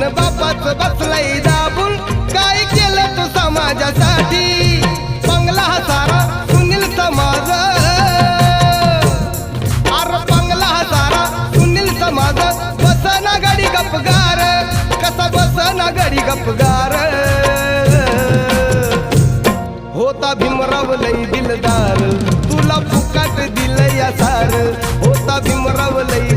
अन बापाच बसलंय दाबून काय केलं तू समाजासाठी बंगला सारा सुनील समाज अरे बंगला सारा सुनील समाज बसना गडी गपगार कसा बसना गडी गपगार होता भीमराव लई दिलदार तुला फुकट दिलया सार होता भीमराव लई